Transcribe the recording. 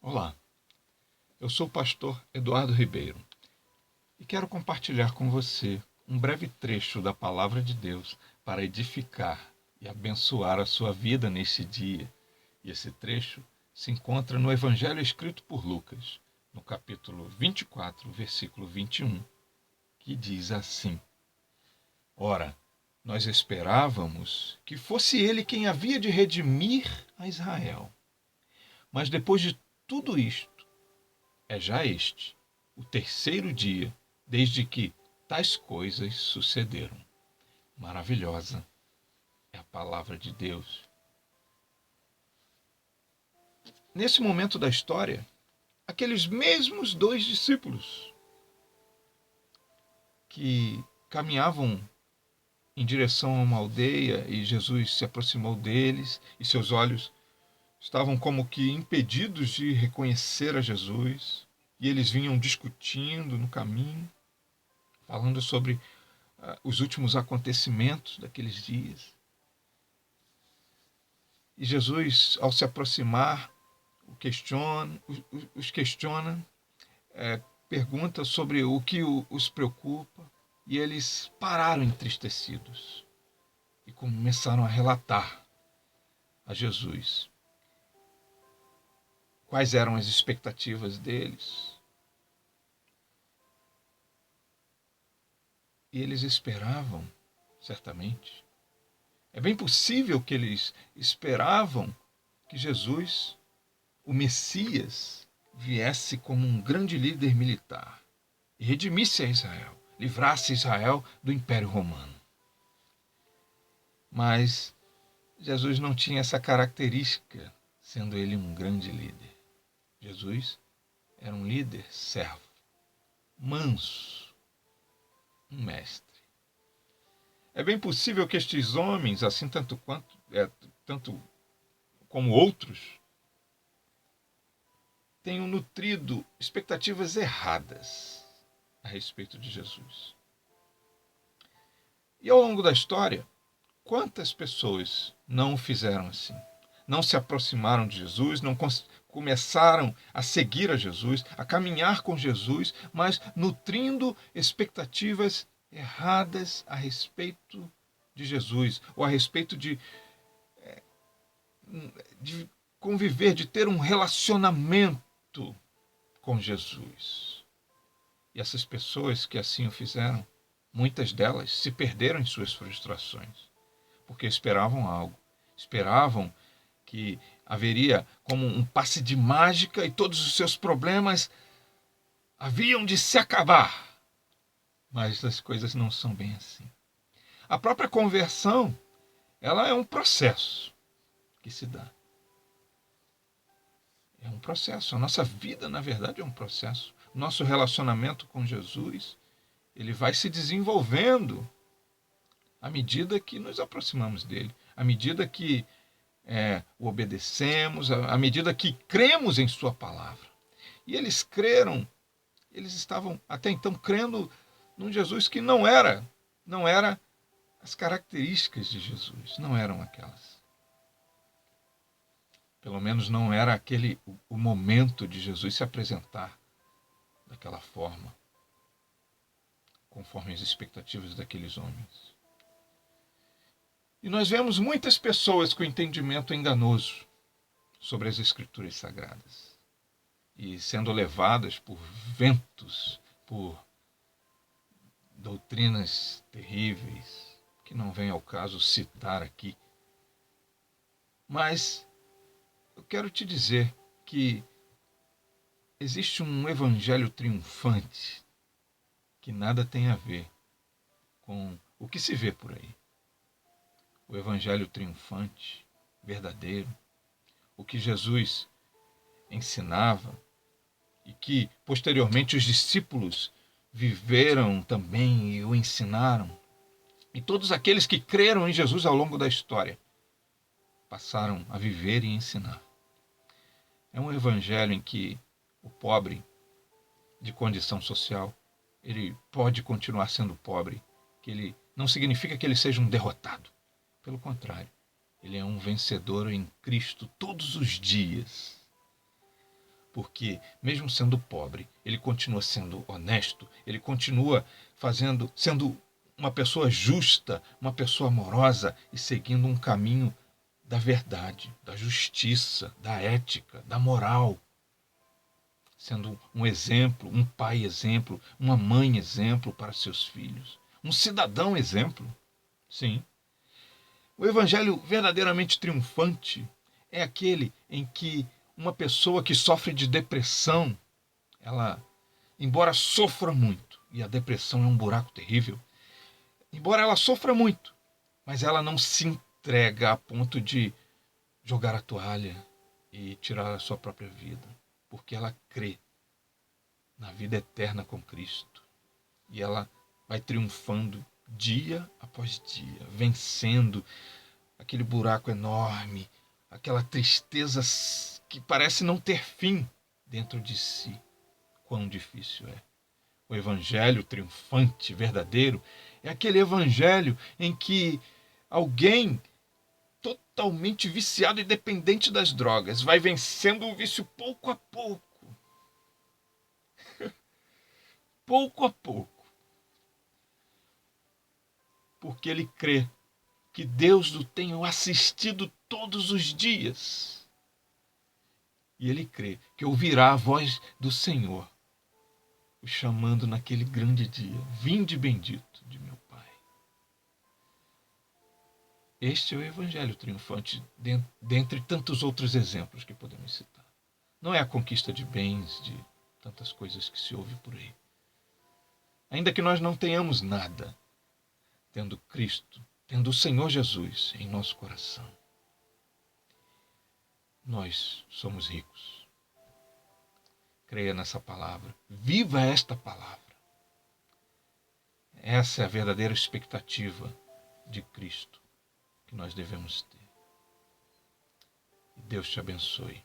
Olá, eu sou o pastor Eduardo Ribeiro e quero compartilhar com você um breve trecho da Palavra de Deus para edificar e abençoar a sua vida neste dia. E esse trecho se encontra no Evangelho escrito por Lucas, no capítulo 24, versículo 21, que diz assim: Ora, nós esperávamos que fosse ele quem havia de redimir a Israel. Mas depois de tudo isto, é já este, o terceiro dia, desde que tais coisas sucederam. Maravilhosa é a palavra de Deus. Nesse momento da história, aqueles mesmos dois discípulos que caminhavam em direção a uma aldeia e Jesus se aproximou deles e seus olhos estavam como que impedidos de reconhecer a Jesus, e eles vinham discutindo no caminho, falando sobre os últimos acontecimentos daqueles dias. E Jesus, ao se aproximar, os questiona, pergunta sobre o que os preocupa, e eles pararam entristecidos e começaram a relatar a Jesus quais eram as expectativas deles. E eles esperavam, certamente. É bem possível que eles esperavam que Jesus, o Messias, viesse como um grande líder militar e redimisse a Israel, livrasse Israel do Império Romano. Mas Jesus não tinha essa característica, sendo ele um grande líder. Jesus era um líder servo, manso, um mestre. É bem possível que estes homens, assim tanto como outros, tenham nutrido expectativas erradas a respeito de Jesus. E ao longo da história, quantas pessoas não o fizeram assim? Não se aproximaram de Jesus, não começaram a seguir a Jesus, a caminhar com Jesus, mas nutrindo expectativas erradas a respeito de Jesus, ou a respeito de conviver, de ter um relacionamento com Jesus. E essas pessoas que assim o fizeram, muitas delas se perderam em suas frustrações, porque esperavam algo, esperavam que haveria como um passe de mágica e todos os seus problemas haviam de se acabar. Mas as coisas não são bem assim. A própria conversão, ela é um processo que se dá. É um processo. A nossa vida, na verdade, é um processo. Nosso relacionamento com Jesus, ele vai se desenvolvendo à medida que nos aproximamos dele, à medida que o obedecemos, à medida que cremos em sua palavra. E eles creram, eles estavam até então crendo num Jesus que não era as características de Jesus, não eram aquelas. Pelo menos não era o momento de Jesus se apresentar daquela forma, conforme as expectativas daqueles homens. E nós vemos muitas pessoas com entendimento enganoso sobre as Escrituras Sagradas e sendo levadas por ventos, por doutrinas terríveis, que não vem ao caso citar aqui. Mas eu quero te dizer que existe um evangelho triunfante que nada tem a ver com o que se vê por aí. O evangelho triunfante, verdadeiro, o que Jesus ensinava e que posteriormente os discípulos viveram também e o ensinaram. E todos aqueles que creram em Jesus ao longo da história passaram a viver e ensinar. É um evangelho em que o pobre de condição social, ele pode continuar sendo pobre, que ele não significa que ele seja um derrotado. Pelo contrário, ele é um vencedor em Cristo todos os dias. porque mesmo sendo pobre, ele continua sendo honesto, ele continua sendo uma pessoa justa, uma pessoa amorosa e seguindo um caminho da verdade, da justiça, da ética, da moral, sendo um exemplo, um pai exemplo, uma mãe exemplo para seus filhos, um cidadão exemplo. Sim. O evangelho verdadeiramente triunfante é aquele em que uma pessoa que sofre de depressão, ela, embora sofra muito, e a depressão é um buraco terrível, embora ela sofra muito, mas ela não se entrega a ponto de jogar a toalha e tirar a sua própria vida, porque ela crê na vida eterna com Cristo. E ela vai triunfando dia após dia, vencendo aquele buraco enorme, aquela tristeza que parece não ter fim dentro de si. Quão difícil é. O evangelho triunfante, verdadeiro, é aquele evangelho em que alguém totalmente viciado e dependente das drogas vai vencendo o vício pouco a pouco. Pouco a pouco. Porque ele crê que Deus o tenha assistido todos os dias. E ele crê que ouvirá a voz do Senhor o chamando naquele grande dia: vinde bendito de meu Pai. Este é o evangelho triunfante, dentre tantos outros exemplos que podemos citar. Não é a conquista de bens, de tantas coisas que se ouve por aí. Ainda que nós não tenhamos nada, tendo Cristo, tendo o Senhor Jesus em nosso coração, nós somos ricos. Creia nessa palavra. Viva esta palavra. Essa é a verdadeira expectativa de Cristo que nós devemos ter. Deus te abençoe.